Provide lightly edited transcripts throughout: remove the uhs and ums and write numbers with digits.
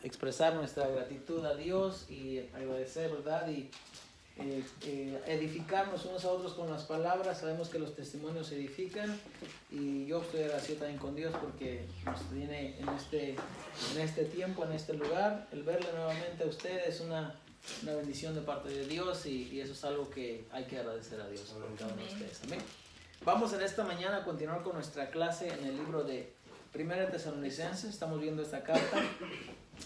expresar nuestra gratitud a Dios y agradecer, ¿verdad? Y edificarnos unos a otros con las palabras. Sabemos que los testimonios edifican y yo estoy agradecido también con Dios porque nos tiene en este tiempo, en este lugar. El verle nuevamente a ustedes es una bendición de parte de Dios y eso es algo que hay que agradecer a Dios por cada uno de ustedes. Amén. Vamos en esta mañana a continuar con nuestra clase en el libro de Primera Tesalonicenses. Estamos viendo esta carta.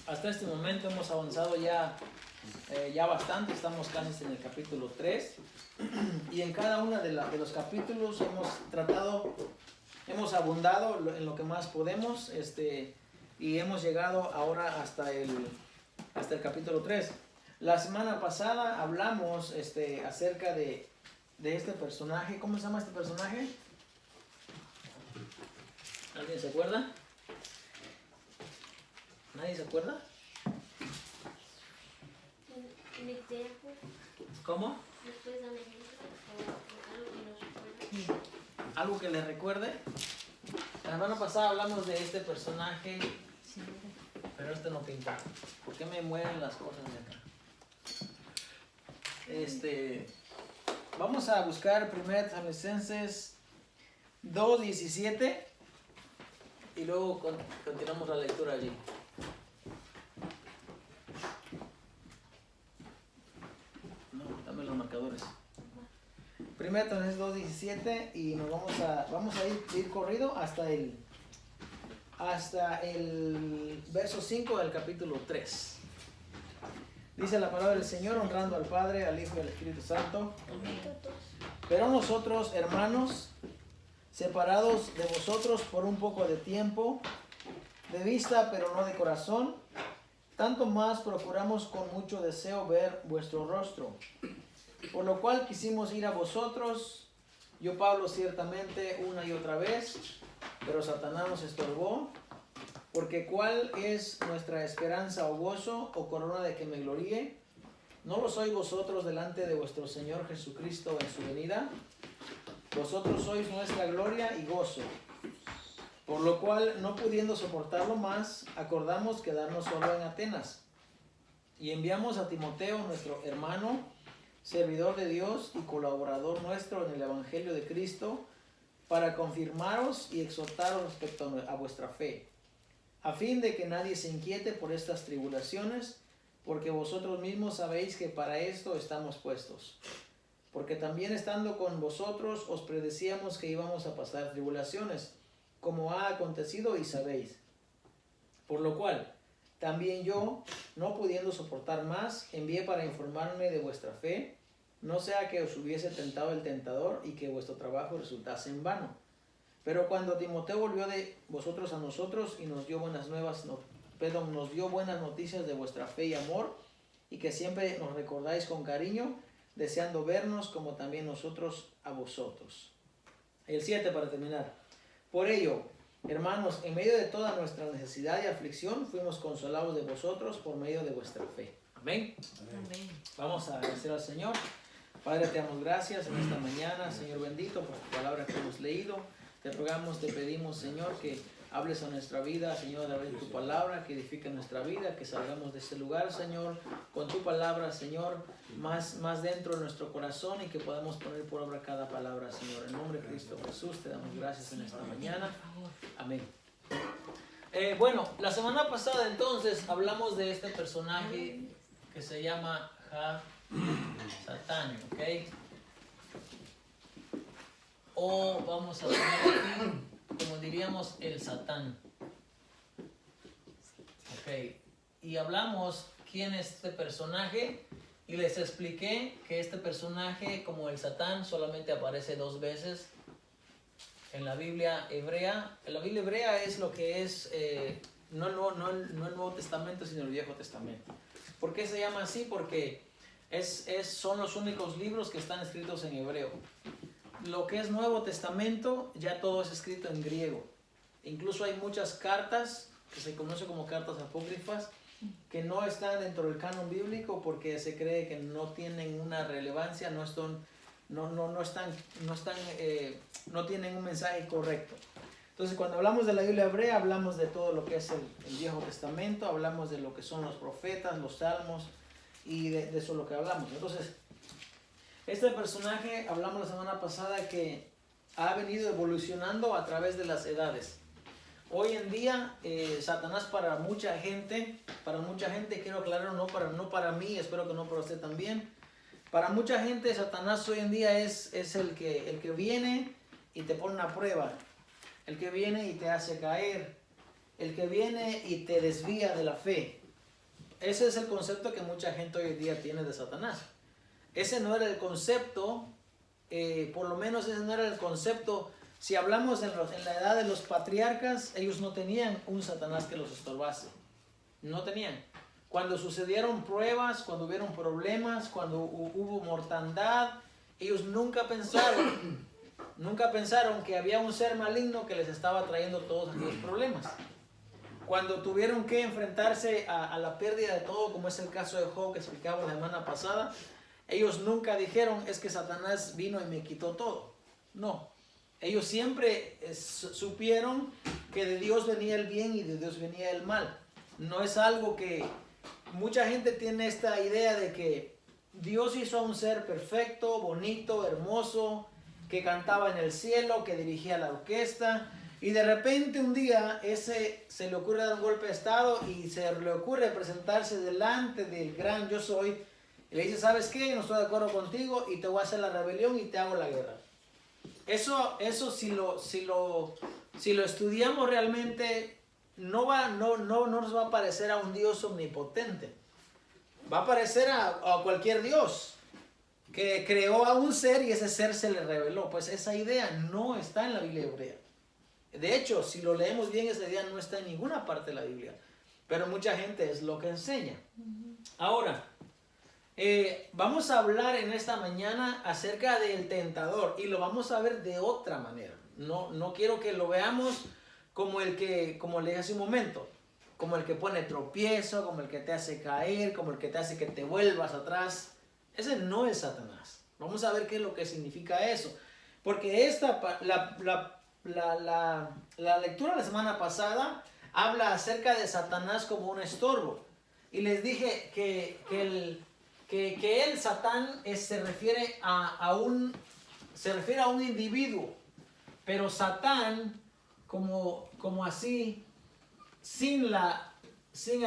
Hasta este momento hemos avanzado ya bastante. Estamos casi en el capítulo 3 y en cada uno de los capítulos hemos abundado en lo que más podemos y hemos llegado ahora hasta el capítulo 3. La semana pasada hablamos acerca de este personaje. ¿Cómo se llama este personaje? ¿Alguien se acuerda? ¿Nadie se acuerda? ¿Cómo? ¿Algo que les recuerde? La semana pasada hablamos de este personaje, pero este no pinta. ¿Por qué me mueven las cosas de acá? Vamos a buscar 1 Tesalonicenses 2:17 y luego continuamos la lectura allí. No, dame los marcadores. 1 Tesalonicenses 2:17 y nos vamos a ir corrido hasta el verso 5 del capítulo 3. Dice la palabra del Señor, honrando al Padre, al Hijo y al Espíritu Santo. Pero nosotros, hermanos, separados de vosotros por un poco de tiempo, de vista pero no de corazón, tanto más procuramos con mucho deseo ver vuestro rostro. Por lo cual quisimos ir a vosotros, yo Pablo ciertamente una y otra vez, pero Satanás nos estorbó. Porque ¿cuál es nuestra esperanza o gozo o corona de que me gloríe? ¿No lo sois vosotros delante de vuestro Señor Jesucristo en su venida? Vosotros sois nuestra gloria y gozo. Por lo cual, no pudiendo soportarlo más, acordamos quedarnos solo en Atenas. Y enviamos a Timoteo, nuestro hermano, servidor de Dios y colaborador nuestro en el Evangelio de Cristo, para confirmaros y exhortaros respecto a vuestra fe, a fin de que nadie se inquiete por estas tribulaciones, porque vosotros mismos sabéis que para esto estamos puestos. Porque también estando con vosotros os predecíamos que íbamos a pasar tribulaciones, como ha acontecido y sabéis. Por lo cual, también yo, no pudiendo soportar más, envié para informarme de vuestra fe, no sea que os hubiese tentado el tentador y que vuestro trabajo resultase en vano. Pero cuando Timoteo volvió de vosotros a nosotros y nos dio buenas noticias de vuestra fe y amor, y que siempre nos recordáis con cariño, deseando vernos como también nosotros a vosotros. El 7 para terminar. Por ello, hermanos, en medio de toda nuestra necesidad y aflicción, fuimos consolados de vosotros por medio de vuestra fe. Amén. Amén. Vamos a agradecer al Señor. Padre, te damos gracias en esta mañana, Señor bendito, por tu palabra que hemos leído. Te rogamos, te pedimos, Señor, que hables a nuestra vida, Señor, a través de tu palabra, que edifique nuestra vida, que salgamos de este lugar, Señor, con tu palabra, Señor, más dentro de nuestro corazón y que podamos poner por obra cada palabra, Señor. En nombre de Cristo Jesús, te damos gracias en esta mañana. Amén. Bueno, la semana pasada entonces hablamos de este personaje que se llama Satán, ¿ok? O vamos a poner aquí, como diríamos, el Satán. Ok, y hablamos quién es este personaje y les expliqué que este personaje, como el Satán, solamente aparece 2 veces en la Biblia hebrea. En la Biblia hebrea es lo que es, no el Nuevo Testamento, sino el Viejo Testamento. ¿Por qué se llama así? Porque son los únicos libros que están escritos en hebreo. Lo que es Nuevo Testamento, ya todo es escrito en griego. Incluso hay muchas cartas, que se conocen como cartas apócrifas, que no están dentro del canon bíblico porque se cree que no tienen una relevancia, no tienen un mensaje correcto. Entonces, cuando hablamos de la Biblia hebrea, hablamos de todo lo que es el Viejo Testamento, hablamos de lo que son los profetas, los salmos, y de eso es lo que hablamos. Entonces, este personaje, hablamos la semana pasada que ha venido evolucionando a través de las edades. Hoy en día, Satanás para mucha gente, quiero aclarar, no para mí, espero que no para usted también. Para mucha gente, Satanás hoy en día es el que viene y te pone una prueba, el que viene y te hace caer, el que viene y te desvía de la fe. Ese es el concepto que mucha gente hoy en día tiene de Satanás. Ese no era el concepto, por lo menos ese no era el concepto. Si hablamos en la edad de los patriarcas, ellos no tenían un Satanás que los estorbase. No tenían. Cuando sucedieron pruebas, cuando hubieron problemas, cuando hubo mortandad, ellos nunca pensaron que había un ser maligno que les estaba trayendo todos aquellos problemas. Cuando tuvieron que enfrentarse a la pérdida de todo, como es el caso de Job que explicamos la semana pasada, ellos nunca dijeron, es que Satanás vino y me quitó todo. No. Ellos siempre supieron que de Dios venía el bien y de Dios venía el mal. No es algo que... Mucha gente tiene esta idea de que Dios hizo a un ser perfecto, bonito, hermoso, que cantaba en el cielo, que dirigía la orquesta, y de repente un día se le ocurre dar un golpe de estado y se le ocurre presentarse delante del gran yo soy, y le dice, ¿sabes qué? No estoy de acuerdo contigo y te voy a hacer la rebelión y te hago la guerra. Eso si lo estudiamos realmente, no nos va a parecer a un Dios omnipotente. Va a parecer a cualquier Dios que creó a un ser y ese ser se le reveló. Pues esa idea no está en la Biblia hebrea. De hecho, si lo leemos bien, esa idea no está en ninguna parte de la Biblia. Pero mucha gente es lo que enseña. Ahora, vamos a hablar en esta mañana acerca del tentador y lo vamos a ver de otra manera. No quiero que lo veamos como le dije hace un momento, como el que pone tropiezo, como el que te hace caer, como el que te hace que te vuelvas atrás. Ese no es Satanás. Vamos a ver qué es lo que significa eso. Porque la lectura de la semana pasada habla acerca de Satanás como un estorbo. Y les dije que el Satán se refiere a un individuo. Pero Satán, como así, sin el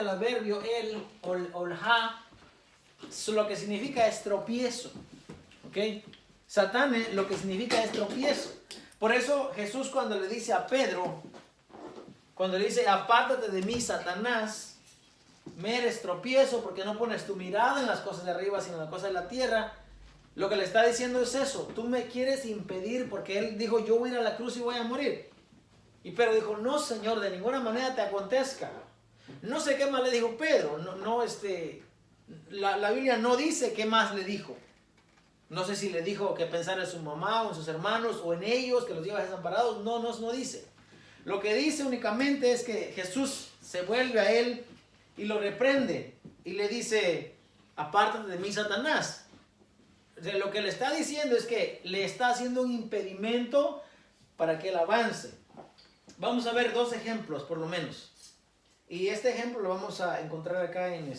adverbio el o el ha, lo que significa es tropiezo. ¿Ok? Satán lo que significa es tropiezo. Por eso Jesús cuando le dice a Pedro, cuando le dice, apártate de mí, Satanás, me eres tropiezo porque no pones tu mirada en las cosas de arriba, sino en las cosas de la tierra. Lo que le está diciendo es eso, tú me quieres impedir, porque él dijo, yo voy a ir a la cruz y voy a morir. Y Pedro dijo, no, Señor, de ninguna manera te acontezca. No sé qué más le dijo Pedro, la Biblia no dice qué más le dijo. No sé si le dijo que pensara en su mamá o en sus hermanos o en ellos, que los lleva desamparados. No dice. Lo que dice únicamente es que Jesús se vuelve a él y lo reprende y le dice, apártate de mí, Satanás. Lo que le está diciendo es que le está haciendo un impedimento para que él avance. Vamos a ver dos ejemplos por lo menos. Y este ejemplo lo vamos a encontrar acá en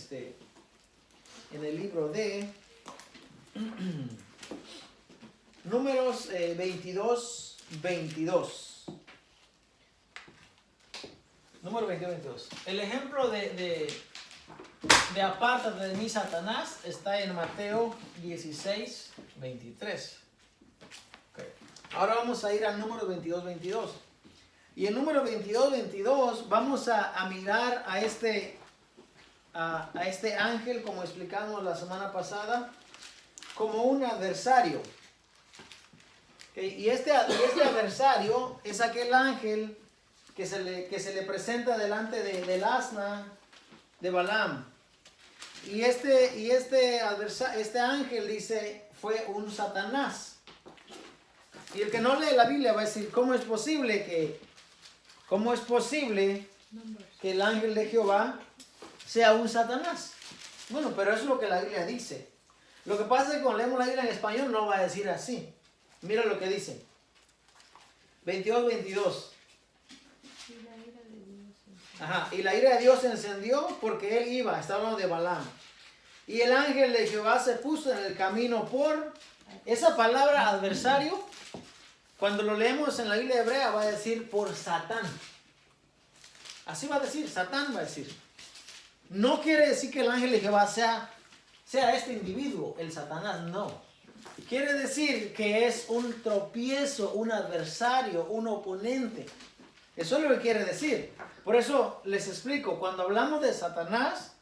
el libro de Números 22. Número 22. El ejemplo de apártate de mí, Satanás, está en Mateo 16, 23. Okay. Ahora vamos a ir al número 22. Y el número 22 vamos a mirar a este ángel, como explicamos la semana pasada, como un adversario. Okay. Y este adversario es aquel ángel que se le presenta delante del asna de Balaam. Y este ángel dice fue un Satanás. Y el que no lee la Biblia va a decir, ¿cómo es posible que el ángel de Jehová sea un Satanás? Bueno, pero eso es lo que la Biblia dice. Lo que pasa es que cuando leemos la Biblia en español no va a decir así. Mira lo que dice. 22. Ajá, y la ira de Dios se encendió porque él iba, está hablando de Balaam. Y el ángel de Jehová se puso en el camino por... Esa palabra adversario, cuando lo leemos en la Biblia hebrea, va a decir por Satán. Así va a decir, Satán va a decir. No quiere decir que el ángel de Jehová sea este individuo, el Satanás, no. Quiere decir que es un tropiezo, un adversario, un oponente. Eso es lo que quiere decir. Por eso les explico, cuando hablamos de Satanás,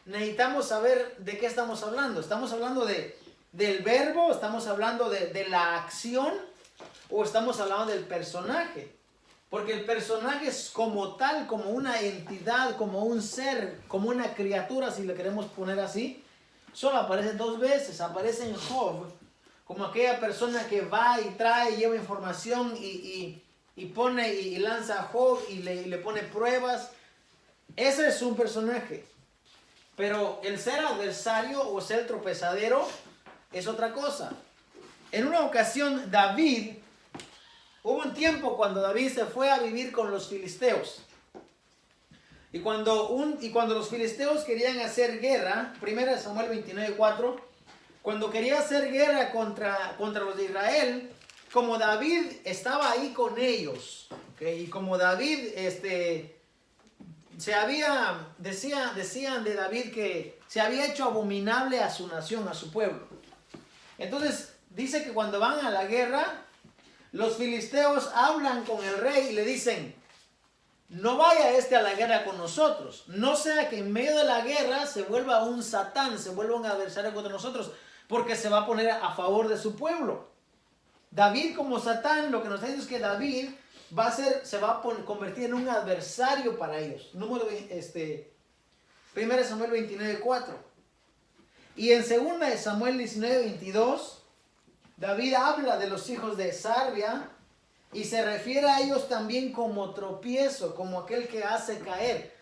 necesitamos saber de qué estamos hablando. ¿Estamos hablando del verbo? ¿Estamos hablando de la acción? ¿O estamos hablando del personaje? Porque el personaje es como tal, como una entidad, como un ser, como una criatura, si le queremos poner así. Solo aparece 2 veces. Aparece en Job, como aquella persona que va y trae, lleva información y pone y lanza a Job y le pone pruebas. Ese es un personaje. Pero el ser adversario o ser tropezadero es otra cosa. En una ocasión David, hubo un tiempo cuando David se fue a vivir con los filisteos. Y cuando los filisteos querían hacer guerra, 1 Samuel 29:4, cuando quería hacer guerra contra los de Israel, como David estaba ahí con ellos, ¿okay? Y como David decían de David que se había hecho abominable a su nación, a su pueblo. Entonces dice que cuando van a la guerra, los filisteos hablan con el rey y le dicen: no vaya a la guerra con nosotros, no sea que en medio de la guerra se vuelva un Satán, se vuelva un adversario contra nosotros, porque se va a poner a favor de su pueblo. David como Satán, lo que nos dice es que David se va a convertir en un adversario para ellos. 1 Samuel 29:4. Y en 2 Samuel 19:22, David habla de los hijos de Sarbia y se refiere a ellos también como tropiezo, como aquel que hace caer.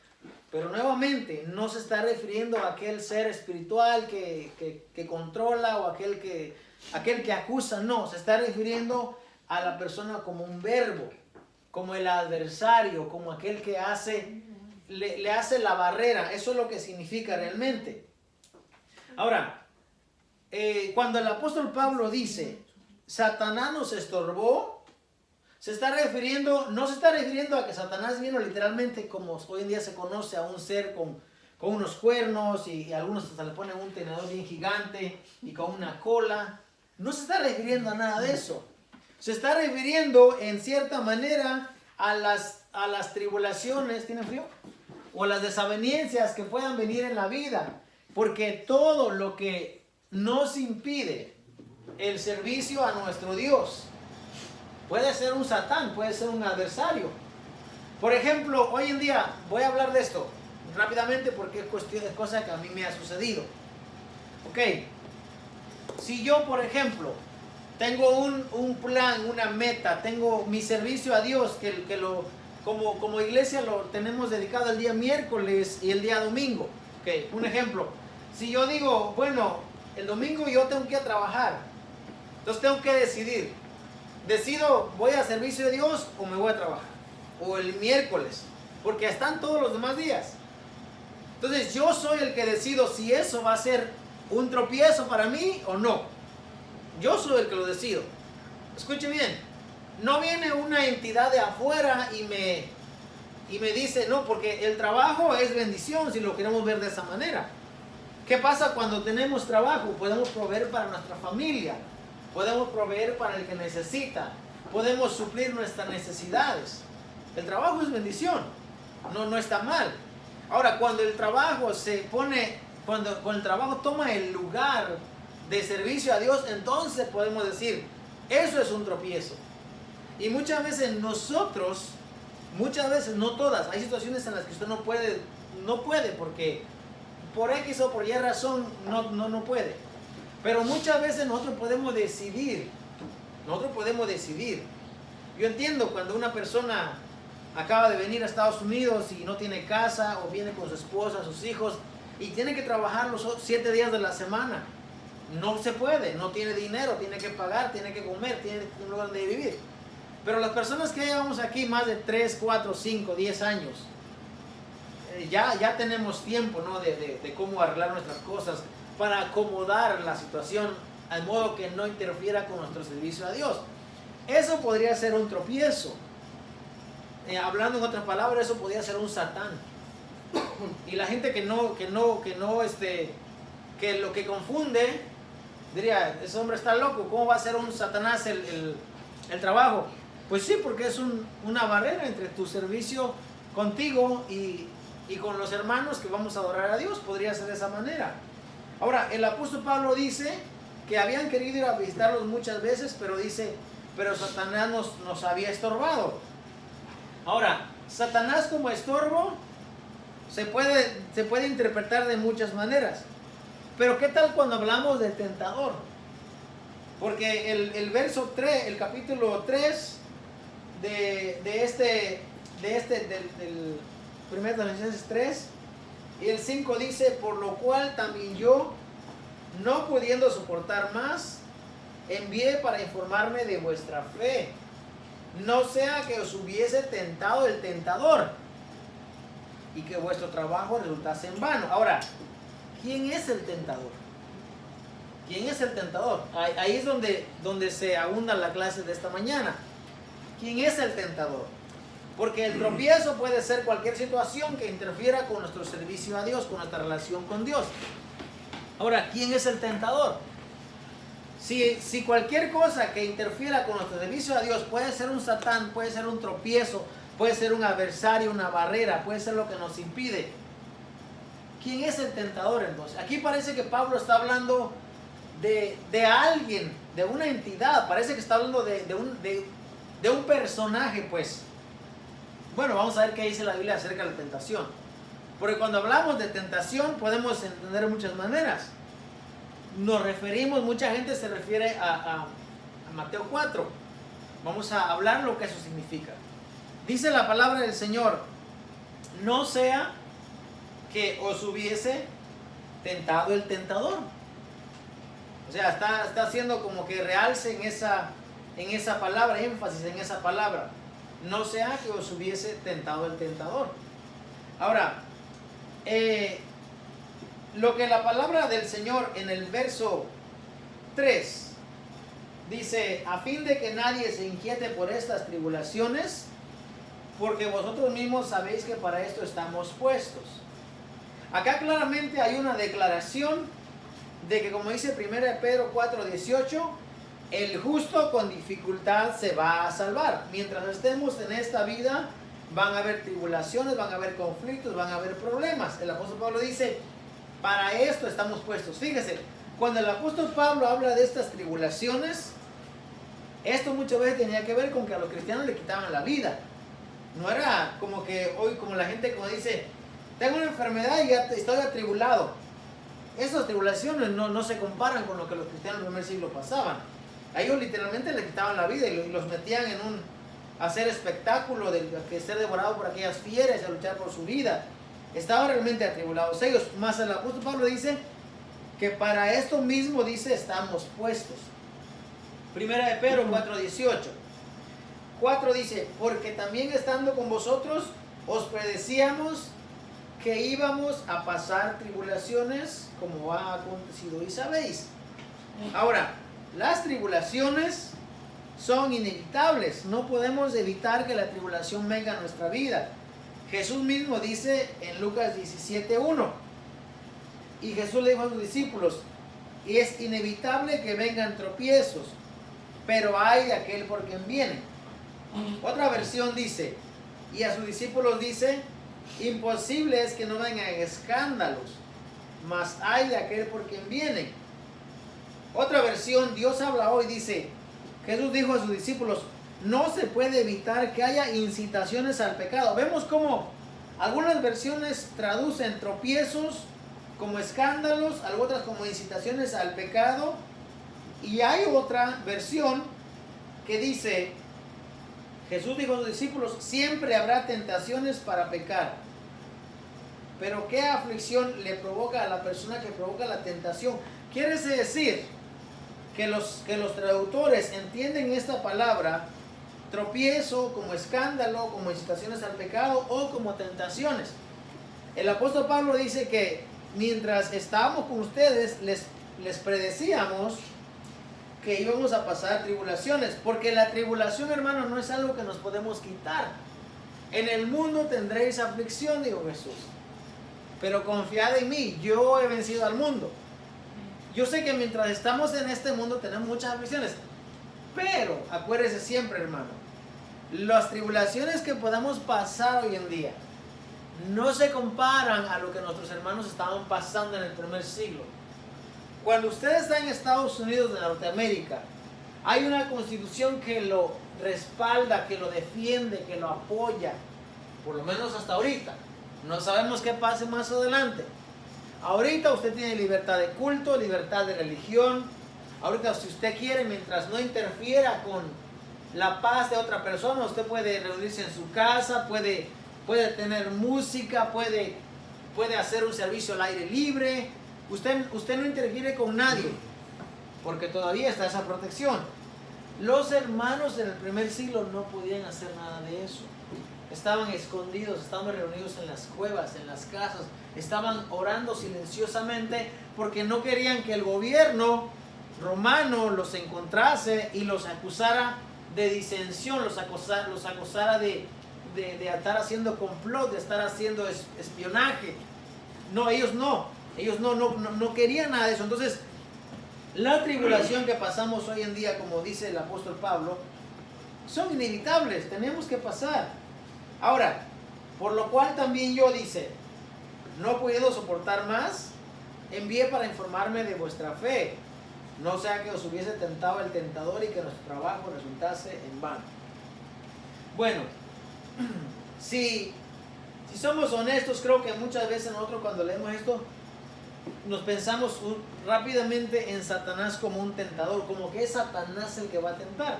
Pero nuevamente no se está refiriendo a aquel ser espiritual que controla o aquel que acusa. No, se está refiriendo a la persona como un verbo, como el adversario, como aquel que le hace la barrera. Eso es lo que significa realmente. Ahora, cuando el apóstol Pablo dice, Satanás nos estorbó, no se está refiriendo a que Satanás vino literalmente, como hoy en día se conoce, a un ser con unos cuernos y algunos hasta le ponen un tenedor bien gigante y con una cola. No se está refiriendo a nada de eso. Se está refiriendo en cierta manera a las tribulaciones, ¿tienen frío? O a las desavenencias que puedan venir en la vida. Porque todo lo que nos impide el servicio a nuestro Dios puede ser un Satán, puede ser un adversario. Por ejemplo, hoy en día, voy a hablar de esto rápidamente porque es cosa que a mí me ha sucedido. Ok, si yo, por ejemplo, tengo un plan, una meta, tengo mi servicio a Dios, como iglesia lo tenemos dedicado el día miércoles y el día domingo. Ok, un ejemplo, si yo digo, bueno, el domingo yo tengo que ir a trabajar, entonces tengo que decido, voy a servicio de Dios o me voy a trabajar, o el miércoles, porque están todos los demás días. Entonces yo soy el que decido si eso va a ser un tropiezo para mí o no. Yo soy el que lo decido. Escuche bien, no viene una entidad de afuera y me dice, no, porque el trabajo es bendición si lo queremos ver de esa manera. ¿Qué pasa cuando tenemos trabajo? Podemos proveer para nuestra familia, podemos proveer para el que necesita, podemos suplir nuestras necesidades. El trabajo es bendición, no está mal. Ahora, cuando el trabajo cuando el trabajo toma el lugar de servicio a Dios, entonces podemos decir, eso es un tropiezo. Y muchas veces nosotros, no todas, hay situaciones en las que usted no puede porque por X o por Y razón no puede. Pero muchas veces nosotros podemos decidir. Yo entiendo cuando una persona acaba de venir a Estados Unidos y no tiene casa o viene con su esposa, sus hijos y tiene que trabajar los 7 días de la semana. No se puede, no tiene dinero, tiene que pagar, tiene que comer, tiene un lugar donde vivir. Pero las personas que llevamos aquí más de 3, 4, 5, 10 años, ya tenemos tiempo, ¿no? de cómo arreglar nuestras cosas para acomodar la situación al modo que no interfiera con nuestro servicio a Dios. Eso podría ser un tropiezo. Hablando en otras palabras, eso podría ser un Satán. Y la gente que lo que confunde, diría, ese hombre está loco, ¿cómo va a ser un Satanás el trabajo? Pues sí, porque es una barrera entre tu servicio contigo y con los hermanos que vamos a adorar a Dios. Podría ser de esa manera. Ahora, el apóstol Pablo dice que habían querido ir a visitarlos muchas veces, pero Satanás nos había estorbado. Ahora, Satanás como estorbo se puede interpretar de muchas maneras. Pero ¿qué tal cuando hablamos de tentador? Porque el verso 3, el capítulo 3 del 1 Tesalonicenses 3 y el 5 dice: por lo cual también yo, no pudiendo soportar más, envié para informarme de vuestra fe, no sea que os hubiese tentado el tentador y que vuestro trabajo resultase en vano. Ahora, ¿quién es el tentador? ¿Quién es el tentador? Ahí es donde se abunda la clase de esta mañana. ¿Quién es el tentador? Porque el tropiezo puede ser cualquier situación que interfiera con nuestro servicio a Dios, con nuestra relación con Dios. Ahora, ¿quién es el tentador? Si cualquier cosa que interfiera con nuestro servicio a Dios puede ser un Satán, puede ser un tropiezo, puede ser un adversario, una barrera, puede ser lo que nos impide. ¿Quién es el tentador entonces? Aquí parece que Pablo está hablando de alguien, de una entidad. Parece que está hablando de un personaje, pues. Bueno, vamos a ver qué dice la Biblia acerca de la tentación. Porque cuando hablamos de tentación podemos entender de muchas maneras. Mucha gente se refiere a Mateo 4. Vamos a hablar lo que eso significa. Dice la palabra del Señor: no sea que os hubiese tentado el tentador. O sea, está haciendo como que realce en esa palabra, énfasis en esa palabra. No sea que os hubiese tentado el tentador. Ahora, lo que la palabra del Señor en el verso 3 dice: a fin de que nadie se inquiete por estas tribulaciones, porque vosotros mismos sabéis que para esto estamos puestos. Acá claramente hay una declaración de que, como dice 1 Pedro 4:18, el justo con dificultad se va a salvar. Mientras estemos en esta vida, van a haber tribulaciones, van a haber conflictos, van a haber problemas. El apóstol Pablo dice: para esto estamos puestos. Fíjese, cuando el apóstol Pablo habla de estas tribulaciones, esto muchas veces tenía que ver con que a los cristianos le quitaban la vida. No era como que hoy, como la gente como dice: tengo una enfermedad y ya estoy atribulado. Esas tribulaciones no se comparan con lo que los cristianos del primer siglo pasaban. A ellos literalmente le quitaban la vida y los metían en hacer espectáculo de que ser devorado por aquellas fieras y a luchar por su vida. Estaban realmente atribulados ellos. Más el apóstol Pablo dice que para esto mismo, dice, estamos puestos. 1 Pedro 4:18. 4 dice: porque también estando con vosotros os predecíamos que íbamos a pasar tribulaciones, como ha acontecido y sabéis. Ahora, las tribulaciones son inevitables. No podemos evitar que la tribulación venga a nuestra vida. Jesús mismo dice en Lucas 17:1, y Jesús le dijo a sus discípulos: y es inevitable que vengan tropiezos, pero hay de aquel por quien viene. Otra versión dice, y a sus discípulos dice: imposible es que no vengan escándalos, mas hay de aquel por quien viene. Otra versión, Dios habla hoy, dice: Jesús dijo a sus discípulos: no se puede evitar que haya incitaciones al pecado. Vemos cómo algunas versiones traducen tropiezos como escándalos, otras como incitaciones al pecado, y hay otra versión que dice: Jesús dijo a sus discípulos: siempre habrá tentaciones para pecar, pero ¿qué aflicción le provoca a la persona que provoca la tentación? Quiere decir que los traductores entienden esta palabra tropiezo como escándalo, como incitaciones al pecado o como tentaciones. El apóstol Pablo dice que mientras estábamos con ustedes, les predecíamos que íbamos a pasar tribulaciones, porque la tribulación, hermano, no es algo que nos podemos quitar. En el mundo tendréis aflicción, dijo Jesús, pero confiad en mí, yo he vencido al mundo. Yo sé que mientras estamos en este mundo tenemos muchas aflicciones, pero acuérdese siempre, hermano, las tribulaciones que podamos pasar hoy en día no se comparan a lo que nuestros hermanos estaban pasando en el primer siglo. Cuando usted está en Estados Unidos de Norteamérica, hay una constitución que lo respalda, que lo defiende, que lo apoya, por lo menos hasta ahorita. No sabemos qué pase más adelante. Ahorita usted tiene libertad de culto, libertad de religión. Ahorita, si usted quiere, mientras no interfiera con la paz de otra persona, usted puede reunirse en su casa, puede tener música, puede hacer un servicio al aire libre. Usted no interfiere con nadie, porque todavía está esa protección. Los hermanos en el primer siglo no podían hacer nada de eso. Estaban escondidos, estaban reunidos en las cuevas, en las casas, estaban orando silenciosamente porque no querían que el gobierno romano los encontrase y los acusara de disensión, los acusara de estar haciendo complot, de estar haciendo espionaje. No, ellos no querían nada de eso. Entonces, la tribulación que pasamos hoy en día, como dice el apóstol Pablo, son inevitables, tenemos que pasar. Ahora, por lo cual también yo, dice, no puedo soportar más, envié para informarme de vuestra fe, no sea que os hubiese tentado el tentador y que nuestro trabajo resultase en vano. Bueno, si somos honestos, creo que muchas veces nosotros cuando leemos esto, nos pensamos rápidamente en Satanás como un tentador, como que es Satanás el que va a tentar.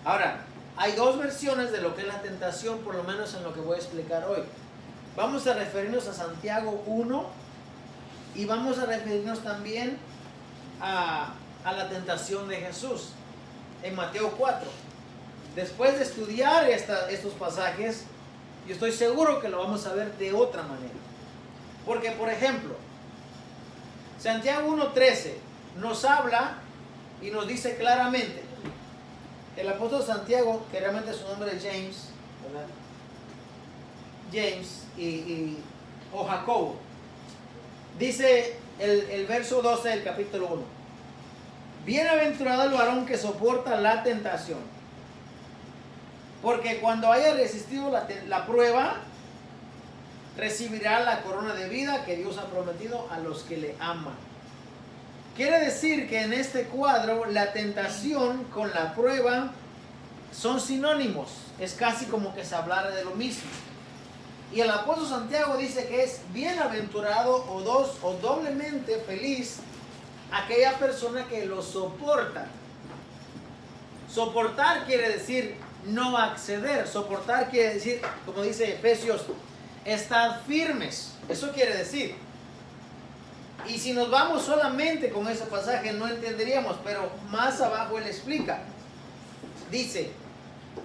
Ahora, hay dos versiones de lo que es la tentación, por lo menos en lo que voy a explicar hoy. Vamos a referirnos a Santiago 1 y vamos a referirnos también a la tentación de Jesús en Mateo 4. Después de estudiar estos pasajes, yo estoy seguro que lo vamos a ver de otra manera. Porque, por ejemplo, Santiago 1:13 nos habla y nos dice claramente, el apóstol Santiago, que realmente su nombre es James, ¿verdad? James o Jacobo, dice el verso 12 del capítulo 1: bienaventurado el varón que soporta la tentación, porque cuando haya resistido la prueba, recibirá la corona de vida que Dios ha prometido a los que le aman. Quiere decir que en este cuadro la tentación con la prueba son sinónimos. Es casi como que se hablara de lo mismo. Y el apóstol Santiago dice que es bienaventurado o doblemente feliz aquella persona que lo soporta. Soportar quiere decir no acceder. Soportar quiere decir, como dice Efesios, estar firmes. Eso quiere decir. Y si nos vamos solamente con ese pasaje no entenderíamos, pero más abajo él explica. Dice,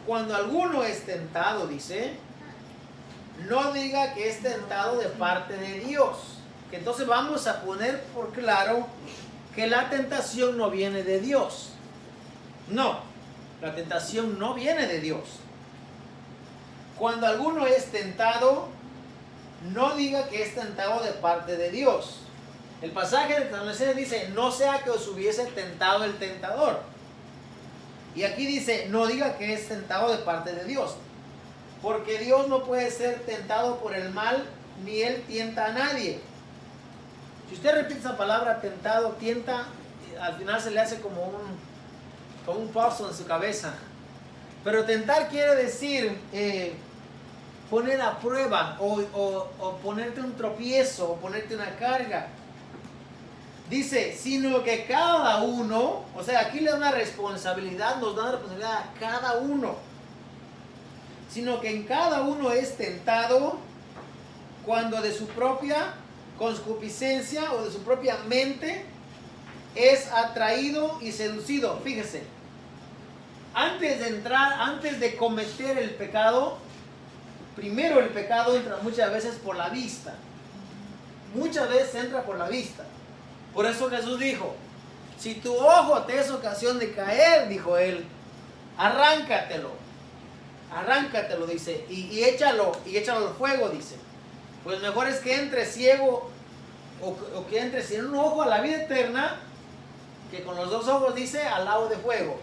cuando alguno es tentado, dice, no diga que es tentado de parte de Dios. Que entonces vamos a poner por claro que la tentación no viene de Dios. No, la tentación no viene de Dios. Cuando alguno es tentado, no diga que es tentado de parte de Dios. El pasaje de Tesalonicenses dice, no sea que os hubiese tentado el tentador. Y aquí dice, no diga que es tentado de parte de Dios. Porque Dios no puede ser tentado por el mal, ni Él tienta a nadie. Si usted repite esa palabra, tentado, tienta, al final se le hace como un puzzle en su cabeza. Pero tentar quiere decir poner a prueba o ponerte un tropiezo o ponerte una carga. Dice, sino que cada uno, o sea, aquí le da una responsabilidad, nos da una responsabilidad a cada uno. Sino que en cada uno es tentado cuando de su propia concupiscencia o de su propia mente es atraído y seducido. Fíjese, antes de cometer el pecado, primero el pecado entra muchas veces por la vista. Muchas veces entra por la vista. Por eso Jesús dijo, si tu ojo te es ocasión de caer, dijo él, arráncatelo, dice, y échalo al fuego, dice. Pues mejor es que entre ciego o que entre sin un ojo a la vida eterna, que con los dos ojos, dice, al lago de fuego,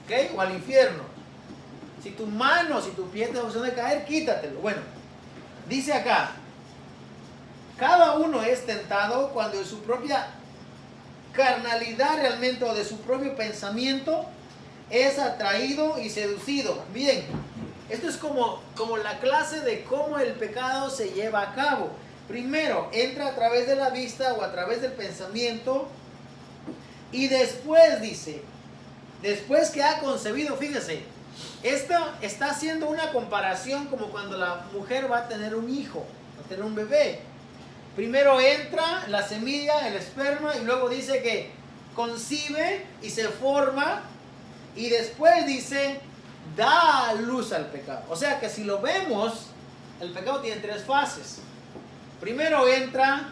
¿ok? O al infierno. Si tu mano, si tu pie te es ocasión de caer, quítatelo. Bueno, dice acá, cada uno es tentado cuando de su propia carnalidad realmente o de su propio pensamiento es atraído y seducido. Bien, esto es como la clase de cómo el pecado se lleva a cabo. Primero, entra a través de la vista o a través del pensamiento y después dice, después que ha concebido, fíjese, esta está haciendo una comparación como cuando la mujer va a tener un hijo, va a tener un bebé. Primero entra la semilla, el esperma, y luego dice que concibe y se forma, y después dice, da luz al pecado. O sea que si lo vemos, el pecado tiene tres fases. Primero entra,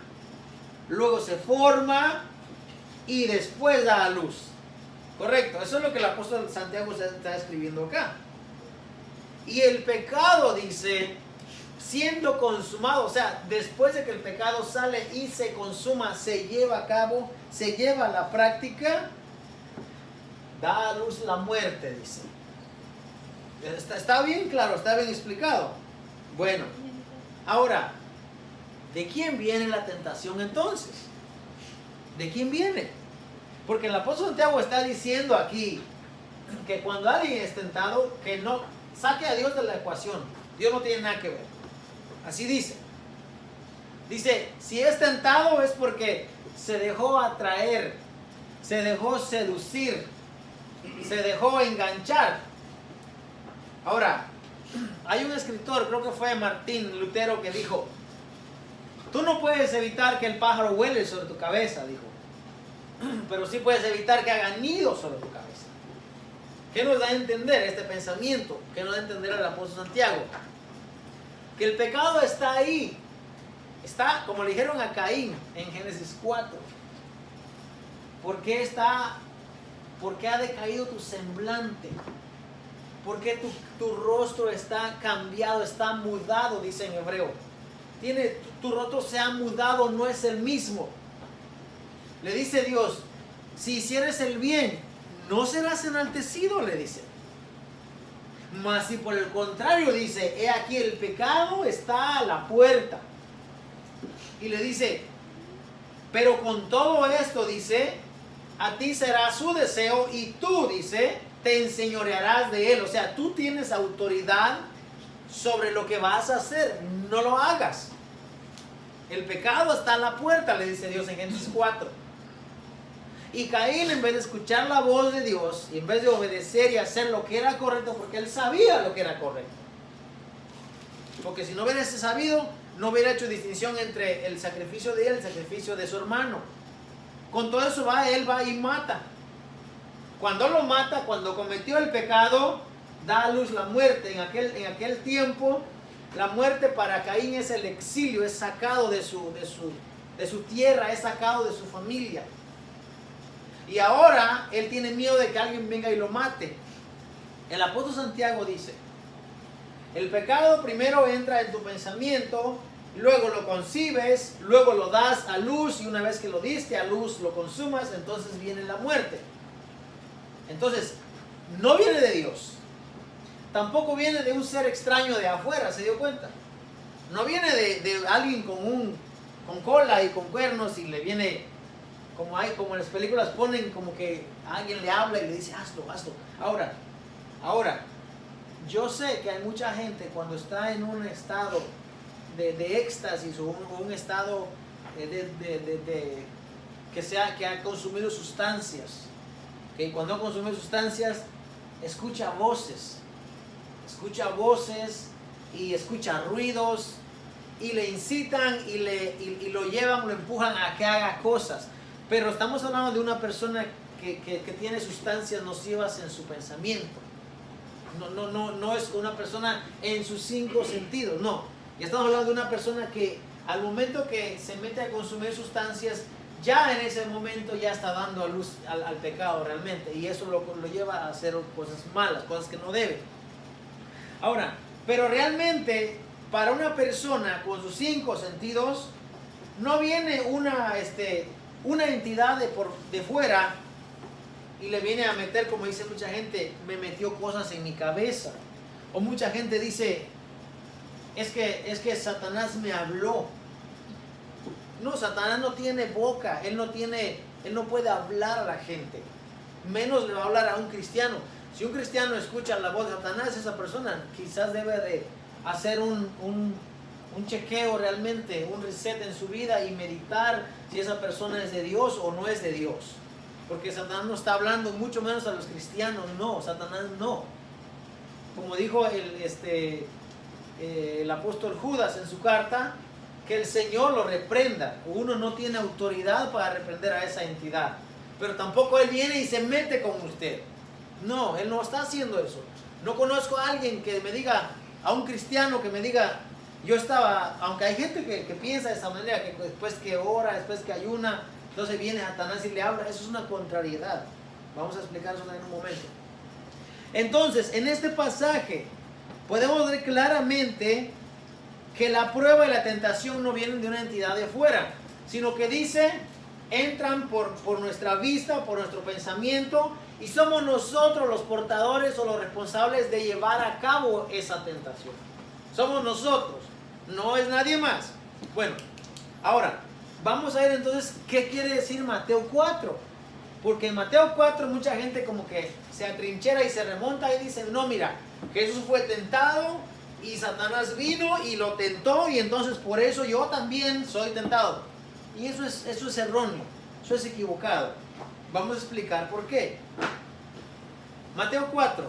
luego se forma, y después da luz. Correcto, eso es lo que el apóstol Santiago está escribiendo acá. Y el pecado, dice, siendo consumado, o sea, después de que el pecado sale y se consuma, se lleva a cabo, se lleva a la práctica, da a luz la muerte, dice. Está bien claro, está bien explicado. Bueno, ahora, ¿de quién viene la tentación entonces? ¿De quién viene? Porque el apóstol Santiago está diciendo aquí que cuando alguien es tentado, que no saque a Dios de la ecuación. Dios no tiene nada que ver. Así dice. Dice, si es tentado es porque se dejó atraer, se dejó seducir, se dejó enganchar. Ahora, hay un escritor, creo que fue Martín Lutero, que dijo, tú no puedes evitar que el pájaro vuele sobre tu cabeza, dijo, pero sí puedes evitar que haga nido sobre tu cabeza. ¿Qué nos da a entender este pensamiento? ¿Qué nos da a entender el apóstol Santiago? Que el pecado está ahí. Está, como le dijeron a Caín en Génesis 4. ¿Por qué ha decaído tu semblante? ¿Por qué tu rostro está cambiado, está mudado? Dice en hebreo. Tu rostro se ha mudado, no es el mismo. Le dice Dios, si hicieres el bien, no serás enaltecido, le dice. Mas si por el contrario dice, he aquí el pecado está a la puerta. Y le dice, pero con todo esto, dice, a ti será su deseo y tú, dice, te enseñorearás de él. O sea, tú tienes autoridad sobre lo que vas a hacer. No lo hagas. El pecado está a la puerta, le dice Dios en Génesis 4. Y Caín, en vez de escuchar la voz de Dios, y en vez de obedecer y hacer lo que era correcto, porque él sabía lo que era correcto. Porque si no hubiera sabido, no hubiera hecho distinción entre el sacrificio de él y el sacrificio de su hermano. Con todo eso él va y mata. Cuando lo mata, cuando cometió el pecado, da a luz la muerte. En aquel tiempo, la muerte para Caín es el exilio, es sacado de su tierra, es sacado de su familia. Y ahora él tiene miedo de que alguien venga y lo mate. El apóstol Santiago dice, el pecado primero entra en tu pensamiento, luego lo concibes, luego lo das a luz, y una vez que lo diste a luz, lo consumas, entonces viene la muerte. Entonces, no viene de Dios. Tampoco viene de un ser extraño de afuera, ¿se dio cuenta? No viene de alguien con cola y con cuernos y le viene... Como en las películas ponen como que alguien le habla y le dice, hazlo. Ahora, yo sé que hay mucha gente cuando está en un estado de éxtasis o un estado que ha consumido sustancias, que cuando ha consumido sustancias escucha voces y escucha ruidos y le incitan y lo llevan, lo empujan a que haga cosas. Pero estamos hablando de una persona que tiene sustancias nocivas en su pensamiento. No es una persona en sus 5 sentidos, no. Ya estamos hablando de una persona que al momento que se mete a consumir sustancias, ya en ese momento ya está dando a luz al pecado realmente. Y eso lo lleva a hacer cosas malas, cosas que no debe. Ahora, pero realmente para una persona con sus 5 sentidos, no viene una entidad de fuera y le viene a meter, como dice mucha gente, me metió cosas en mi cabeza. O mucha gente dice, es que Satanás me habló. No, Satanás no tiene boca, él no puede hablar a la gente. Menos le va a hablar a un cristiano. Si un cristiano escucha la voz de Satanás, esa persona quizás debe de hacer un chequeo realmente, un reset en su vida y meditar si esa persona es de Dios o no es de Dios. Porque Satanás no está hablando, mucho menos a los cristianos, no, Satanás no. Como dijo el apóstol Judas en su carta, que el Señor lo reprenda. Uno no tiene autoridad para reprender a esa entidad, pero tampoco Él viene y se mete con usted. No, Él no está haciendo eso. No conozco a alguien que me diga, a un cristiano que me diga, yo estaba, aunque hay gente que piensa de esa manera, que después que ora, después que ayuna, entonces viene Satanás y le habla. Eso es una contrariedad. Vamos a explicar eso en un momento. Entonces, en este pasaje podemos ver claramente que la prueba y la tentación no vienen de una entidad de fuera, sino que dice, entran por nuestra vista, por nuestro pensamiento, y somos nosotros los portadores o los responsables de llevar a cabo esa tentación. Somos nosotros, no es nadie más. Bueno, ahora, vamos a ver entonces qué quiere decir Mateo 4. Porque en Mateo 4 mucha gente como que se atrinchera y se remonta y dice, no, mira, Jesús fue tentado y Satanás vino y lo tentó y entonces por eso yo también soy tentado. Y eso es erróneo, eso es equivocado. Vamos a explicar por qué. Mateo 4,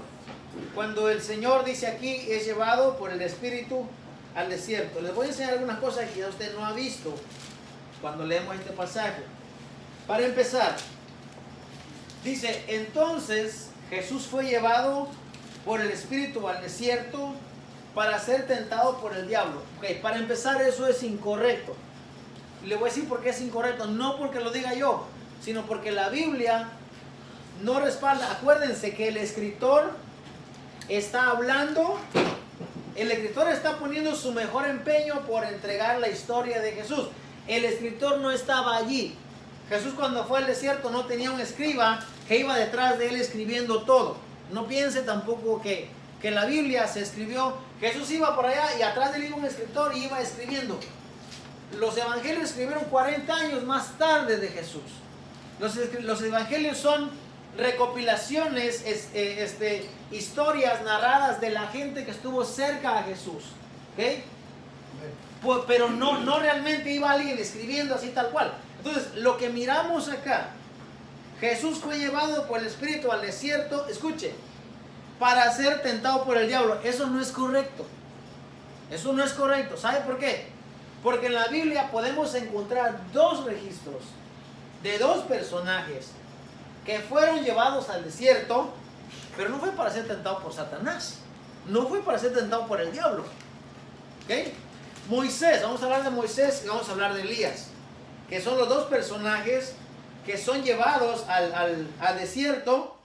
cuando el Señor dice aquí, es llevado por el Espíritu al desierto. Les voy a enseñar algunas cosas que usted no ha visto cuando leemos este pasaje. Para empezar, dice, entonces Jesús fue llevado por el Espíritu al desierto para ser tentado por el diablo. Okay, para empezar, eso es incorrecto. Y le voy a decir por qué es incorrecto. No porque lo diga yo, sino porque la Biblia no respalda. Acuérdense que el escritor está hablando, el escritor está poniendo su mejor empeño por entregar la historia de Jesús. El escritor no estaba allí. Jesús cuando fue al desierto no tenía un escriba que iba detrás de él escribiendo todo. No piense tampoco que la Biblia se escribió. Jesús iba por allá y atrás de él iba un escritor y iba escribiendo. Los evangelios escribieron 40 años más tarde de Jesús. Los evangelios son recopilaciones, historias narradas de la gente que estuvo cerca a Jesús. ¿Okay? Pero no realmente iba alguien escribiendo así tal cual. Entonces, lo que miramos acá, Jesús fue llevado por el Espíritu al desierto, escuche, para ser tentado por el diablo. Eso no es correcto. Eso no es correcto. ¿Sabe por qué? Porque en la Biblia podemos encontrar 2 registros de 2 personajes que fueron llevados al desierto, pero no fue para ser tentado por Satanás. No fue para ser tentado por el diablo. ¿Ok? Moisés, vamos a hablar de Moisés y vamos a hablar de Elías, que son los 2 personajes que son llevados al desierto,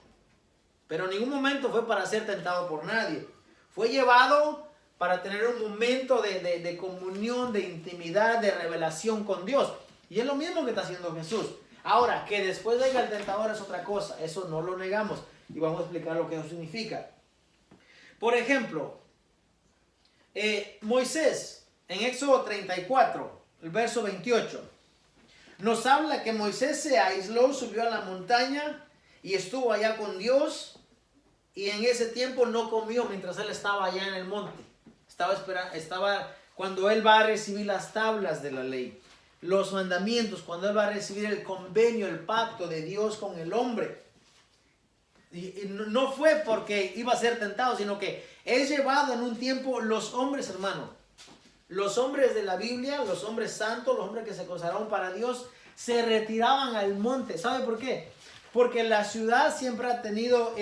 pero en ningún momento fue para ser tentado por nadie. Fue llevado para tener un momento de comunión, de intimidad, de revelación con Dios. Y es lo mismo que está haciendo Jesús. Ahora, que después venga el tentador es otra cosa, eso no lo negamos. Y vamos a explicar lo que eso significa. Por ejemplo, Moisés, en Éxodo 34, el verso 28, nos habla que Moisés se aisló, subió a la montaña y estuvo allá con Dios. Y en ese tiempo no comió mientras él estaba allá en el monte. Estaba cuando él va a recibir las tablas de la ley, los mandamientos, cuando él va a recibir el convenio, el pacto de Dios con el hombre. Y no fue porque iba a ser tentado, sino que es llevado en un tiempo. Los hombres, hermano, los hombres de la Biblia, los hombres santos, los hombres que se consagraron para Dios, se retiraban al monte. ¿Sabe por qué? Porque la ciudad siempre ha tenido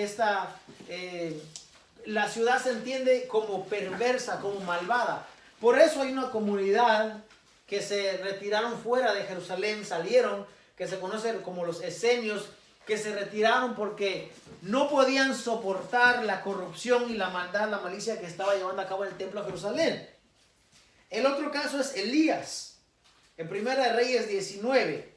la ciudad se entiende como perversa, como malvada. Por eso hay una comunidad que se retiraron fuera de Jerusalén, salieron, que se conocen como los esenios, que se retiraron porque no podían soportar la corrupción y la maldad, la malicia que estaba llevando a cabo en el templo de Jerusalén. El otro caso es Elías, en Primera de Reyes 19.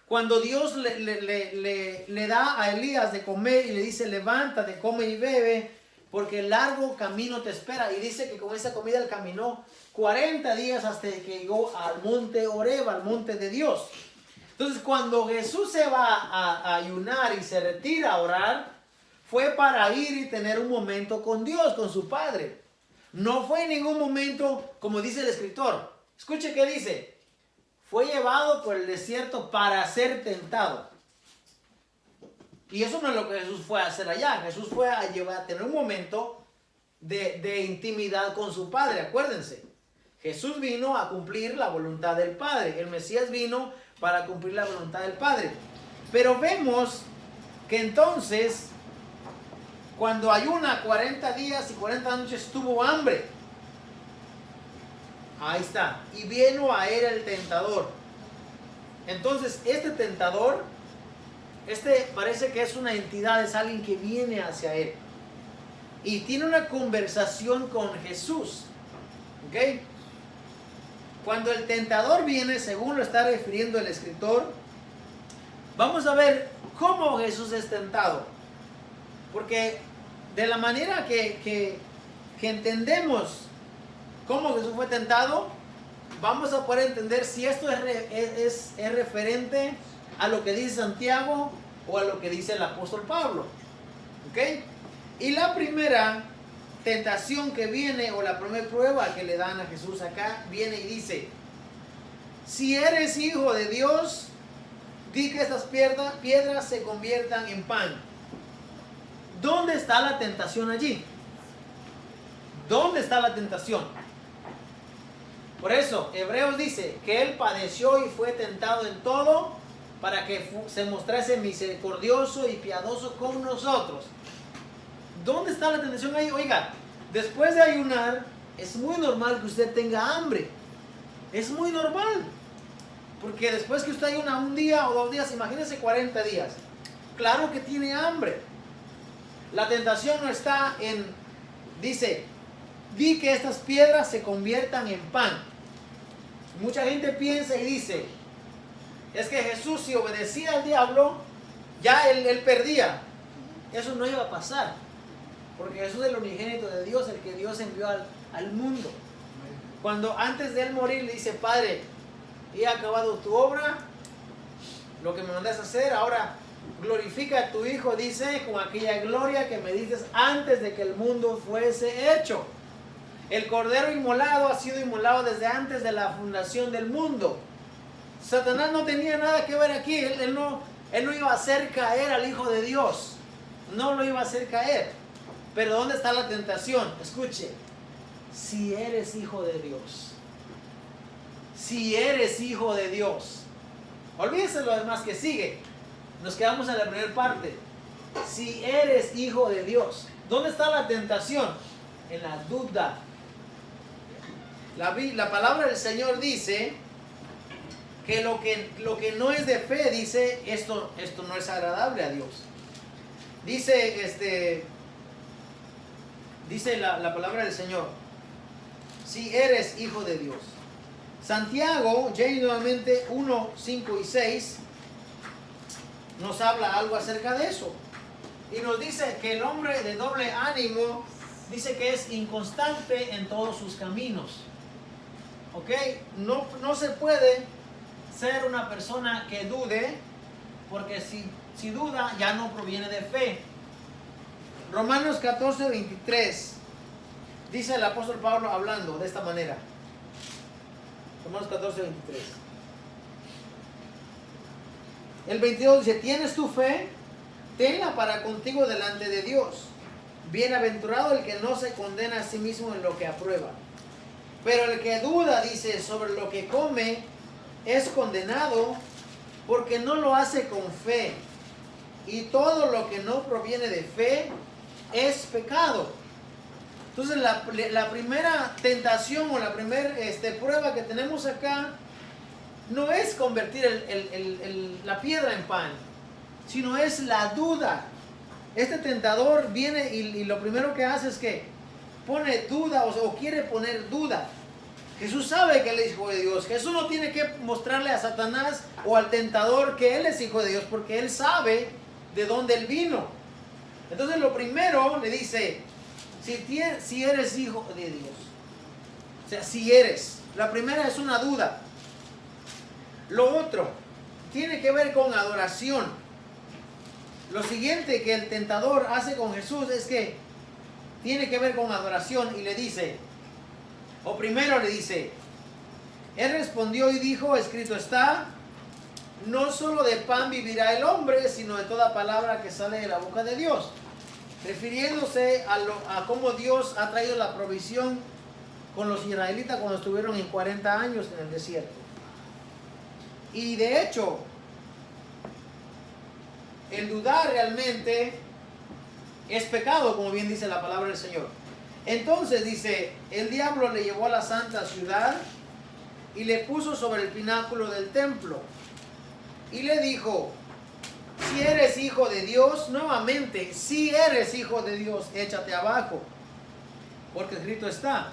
Cuando Dios le da a Elías de comer y le dice, levántate, come y bebe, porque el largo camino te espera. Y dice que con esa comida él caminó 40 días hasta que llegó al monte Oreb, al monte de Dios. Entonces, cuando Jesús se va a ayunar y se retira a orar, fue para ir y tener un momento con Dios, con su Padre. No fue en ningún momento, como dice el escritor. Escuche qué dice. Fue llevado por el desierto para ser tentado. Y eso no es lo que Jesús fue a hacer allá. Jesús fue a tener un momento de intimidad con su Padre. Acuérdense. Jesús vino a cumplir la voluntad del Padre. El Mesías vino para cumplir la voluntad del Padre. Pero vemos que entonces, cuando ayuna 40 días y 40 noches, tuvo hambre. Ahí está. Y vino a él el tentador. Entonces, este tentador, parece que es una entidad, es alguien que viene hacia él. Y tiene una conversación con Jesús. ¿Ok? Cuando el tentador viene, según lo está refiriendo el escritor, vamos a ver cómo Jesús es tentado. Porque de la manera que entendemos cómo Jesús fue tentado, vamos a poder entender si esto es referente a lo que dice Santiago o a lo que dice el apóstol Pablo. ¿Ok? Y la primera tentación que viene, o la primera prueba que le dan a Jesús acá, viene y dice, si eres hijo de Dios, di que estas piedras se conviertan en pan. ¿Dónde está la tentación allí? ¿Dónde está la tentación? Por eso, Hebreos dice que Él padeció y fue tentado en todo para que se mostrase misericordioso y piadoso con nosotros. ¿Dónde está la tentación ahí? Oiga, después de ayunar, es muy normal que usted tenga hambre. Es muy normal. Porque después que usted ayuna un día o 2 días, imagínese 40 días. Claro que tiene hambre. La tentación no está en, dice, di que estas piedras se conviertan en pan. Mucha gente piensa y dice, es que Jesús, si obedecía al diablo, ya él perdía. Eso no iba a pasar. Porque Jesús es el unigénito de Dios, el que Dios envió al mundo. Cuando antes de él morir le dice, Padre, he acabado tu obra, lo que me mandaste a hacer, ahora glorifica a tu Hijo, dice, con aquella gloria que me diste antes de que el mundo fuese hecho. El Cordero inmolado ha sido inmolado desde antes de la fundación del mundo. Satanás no tenía nada que ver aquí. Él no iba a hacer caer al Hijo de Dios. No lo iba a hacer caer. Pero ¿dónde está la tentación? Escuche. Si eres hijo de Dios. Si eres hijo de Dios. Olvídese lo demás que sigue. Nos quedamos en la primera parte. Si eres hijo de Dios. ¿Dónde está la tentación? En la duda. La palabra del Señor dice que lo que no es de fe, dice, esto no es agradable a Dios. Dice la palabra del Señor, si eres hijo de Dios. Santiago, ya nuevamente 1, 5 y 6, nos habla algo acerca de eso. Y nos dice que el hombre de doble ánimo, dice que es inconstante en todos sus caminos. ¿Ok? No se puede ser una persona que dude, porque si duda ya no proviene de fe. Romanos 14, 23, dice el apóstol Pablo hablando de esta manera. Romanos 14, 23. El 22 dice, ¿tienes tu fe? Tenla para contigo delante de Dios. Bienaventurado el que no se condena a sí mismo en lo que aprueba. Pero el que duda, dice, sobre lo que come, es condenado porque no lo hace con fe. Y todo lo que no proviene de fe, es pecado. Entonces la primera tentación o la primera prueba que tenemos acá no es convertir la piedra en pan, sino es la duda. Este tentador viene y lo primero que hace es que pone duda o quiere poner duda. Jesús sabe que Él es hijo de Dios. Jesús no tiene que mostrarle a Satanás o al tentador que Él es hijo de Dios, porque Él sabe de dónde Él vino. Entonces lo primero le dice, si eres hijo de Dios. O sea, si eres. La primera es una duda. Lo otro tiene que ver con adoración. Lo siguiente que el tentador hace con Jesús es que tiene que ver con adoración y le dice, o primero le dice, Él respondió y dijo, escrito está, no solo de pan vivirá el hombre, sino de toda palabra que sale de la boca de Dios. Refiriéndose a cómo Dios ha traído la provisión con los israelitas cuando estuvieron en 40 años en el desierto. Y de hecho, el dudar realmente es pecado, como bien dice la palabra del Señor. Entonces dice, el diablo le llevó a la santa ciudad y le puso sobre el pináculo del templo. Y le dijo, si eres hijo de Dios, nuevamente, si eres hijo de Dios, échate abajo. Porque escrito está,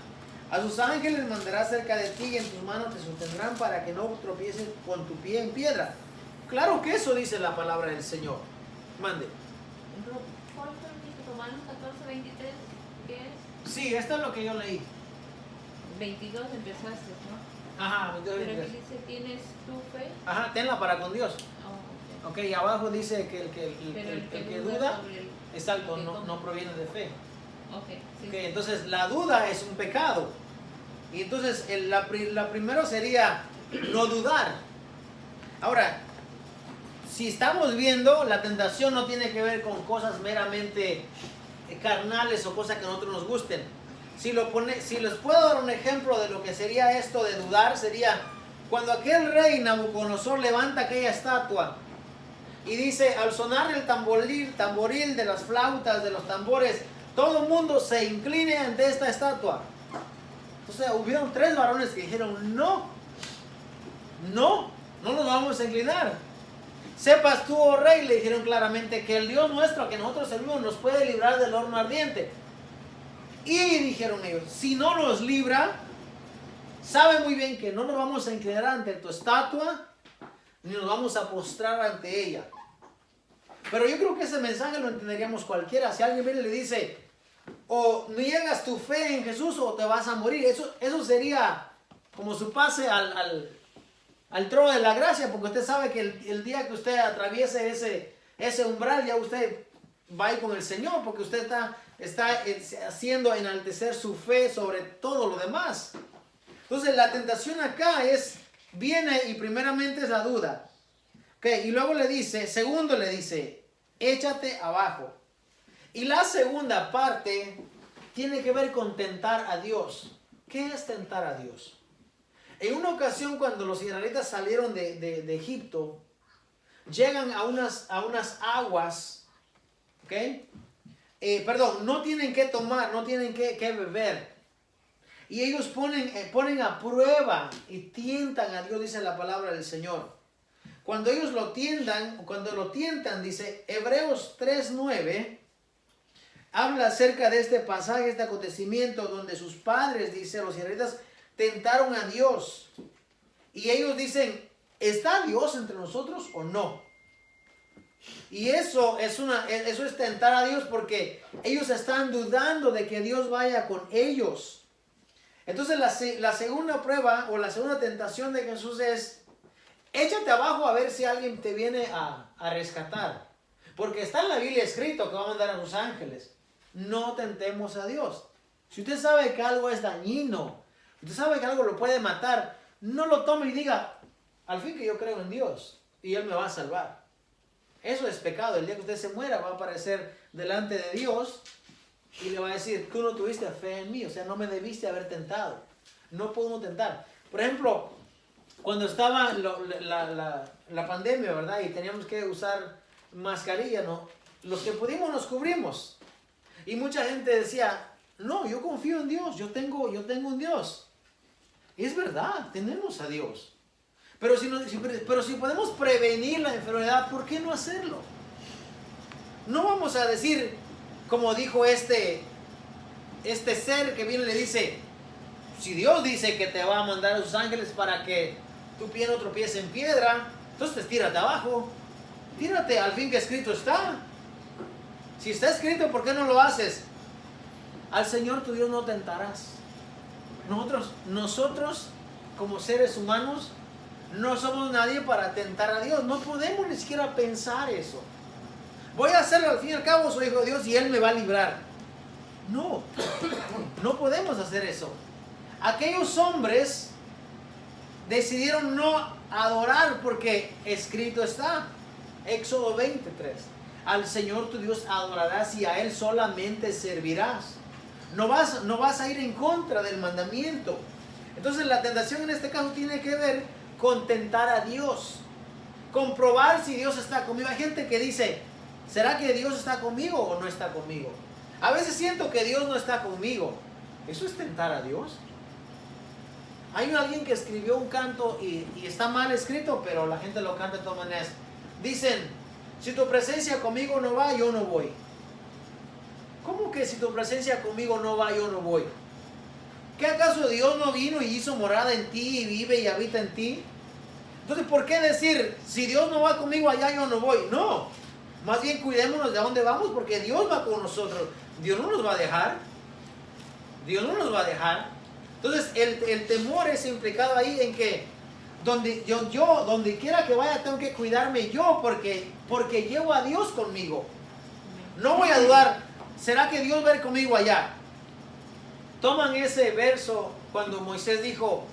a sus ángeles mandará cerca de ti y en tus manos te sostendrán para que no tropieces con tu pie en piedra. Claro que eso dice la palabra del Señor. Mande. ¿Cuál fue el que Romanos 14:23? ¿Qué es? Sí, esto es lo que yo leí. 22 empezaste, ¿no? Ajá, Pero aquí dice, ¿tienes tu fe? ajá, tenla para con Dios. Oh, Ok, y abajo dice que el que duda, sobre exacto, no proviene de fe. sí. Ok, entonces la duda es un pecado. Y entonces la primero sería no dudar. Ahora, si estamos viendo, la tentación no tiene que ver con cosas meramente carnales o cosas que a nosotros nos gusten. Si les puedo dar un ejemplo de lo que sería esto de dudar, sería cuando aquel rey Nabucodonosor levanta aquella estatua y dice, al sonar el tamboril de las flautas, de los tambores, todo el mundo se incline ante esta estatua. Entonces hubieron 3 varones que dijeron, no nos vamos a inclinar. Sepas tú, oh rey, le dijeron claramente, que el Dios nuestro, que nosotros servimos, nos puede librar del horno ardiente. Y dijeron ellos, si no nos libra, sabe muy bien que no nos vamos a inclinar ante tu estatua, ni nos vamos a postrar ante ella. Pero yo creo que ese mensaje lo entenderíamos cualquiera. Si alguien viene y le dice, o niegas tu fe en Jesús o te vas a morir. Eso sería como su pase al trono de la gracia, porque usted sabe que el día que usted atraviese ese umbral, ya usted va a ir con el Señor, porque usted está haciendo enaltecer su fe sobre todo lo demás. Entonces la tentación acá viene y primeramente es la duda. Okay, y luego segundo le dice, échate abajo. Y la segunda parte tiene que ver con tentar a Dios. ¿Qué es tentar a Dios? En una ocasión cuando los israelitas salieron de Egipto, llegan a unas aguas, ¿ok? No tienen que tomar, no tienen que beber. Y ellos ponen a prueba y tientan a Dios, dice la palabra del Señor. Cuando ellos lo tientan, dice Hebreos 3:9, habla acerca de este pasaje, este acontecimiento donde sus padres, dice, los israelitas tentaron a Dios. Y ellos dicen, ¿está Dios entre nosotros o no? Y eso es tentar a Dios, porque ellos están dudando de que Dios vaya con ellos. Entonces la segunda prueba o la segunda tentación de Jesús es, échate abajo a ver si alguien te viene a rescatar. Porque está en la Biblia escrito que va a mandar a sus ángeles. No tentemos a Dios. Si usted sabe que algo es dañino, usted sabe que algo lo puede matar, no lo tome y diga, al fin que yo creo en Dios y Él me va a salvar. Eso es pecado. El día que usted se muera va a aparecer delante de Dios y le va a decir, tú no tuviste fe en mí, o sea, no me debiste haber tentado. No podemos tentar. Por ejemplo, cuando estaba la pandemia, ¿verdad? Y teníamos que usar mascarilla, ¿no? Los que pudimos nos cubrimos. Y mucha gente decía, no, yo confío en Dios, yo tengo un Dios. Y es verdad, tenemos a Dios. Pero si podemos prevenir la enfermedad, ¿por qué no hacerlo? No vamos a decir, como dijo este ser que viene y le dice, si Dios dice que te va a mandar a sus ángeles para que tu pie no tropiece en piedra, entonces tírate abajo. Tírate, al fin que escrito está. Si está escrito, ¿por qué no lo haces? Al Señor tu Dios no tentarás. Nosotros como seres humanos no somos nadie para tentar a Dios. No podemos ni siquiera pensar eso. Voy a hacerlo, al fin y al cabo soy hijo de Dios y Él me va a librar. No, no podemos hacer eso. Aquellos hombres decidieron no adorar porque escrito está. Éxodo 23. Al Señor tu Dios adorarás y a Él solamente servirás. No vas a ir en contra del mandamiento. Entonces la tentación en este caso tiene que ver con tentar a Dios. Comprobar si Dios está conmigo. Hay gente que dice, ¿será que Dios está conmigo o no está conmigo? A veces siento que Dios no está conmigo. ¿Eso es tentar a Dios? Hay alguien que escribió un canto y está mal escrito, pero la gente lo canta de todas maneras. Dicen, si tu presencia conmigo no va, yo no voy. ¿Cómo que si tu presencia conmigo no va, yo no voy? ¿Qué acaso Dios no vino y hizo morada en ti y vive y habita en ti? Entonces, ¿por qué decir, si Dios no va conmigo allá, yo no voy? No, más bien cuidémonos de dónde vamos porque Dios va con nosotros. Dios no nos va a dejar. Dios no nos va a dejar. Entonces, el temor es implicado ahí en que donde quiera que vaya tengo que cuidarme yo porque llevo a Dios conmigo. No voy a dudar, ¿será que Dios va a ir conmigo allá? Toman ese verso cuando Moisés dijo,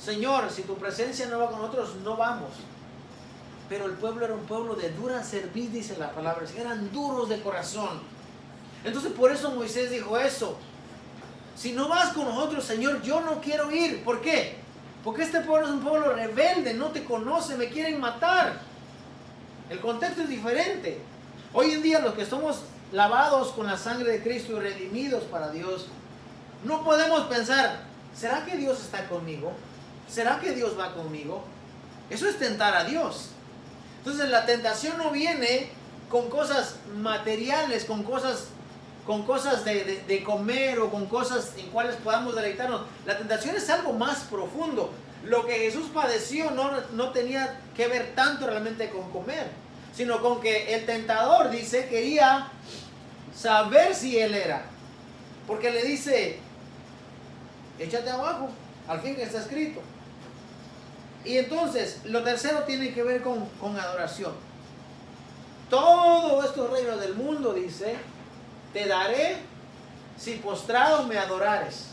Señor, si tu presencia no va con nosotros, no vamos. Pero el pueblo era un pueblo de dura cerviz, dice la palabra, eran duros de corazón. Entonces por eso Moisés dijo eso. Si no vas con nosotros, Señor, yo no quiero ir. ¿Por qué? Porque este pueblo es un pueblo rebelde, no te conoce, me quieren matar. El contexto es diferente. Hoy en día los que somos lavados con la sangre de Cristo y redimidos para Dios, no podemos pensar, ¿será que Dios está conmigo? ¿Será que Dios va conmigo? Eso es tentar a Dios. Entonces la tentación no viene con cosas materiales, con cosas de comer o con cosas en cuales podamos deleitarnos. La tentación es algo más profundo. Lo que Jesús padeció no tenía que ver tanto realmente con comer, sino con que el tentador, dice, quería saber si él era. Porque le dice, échate abajo, al fin que está escrito. Y entonces, lo tercero tiene que ver con adoración. Todos estos reinos del mundo, dice, te daré si postrado me adorares.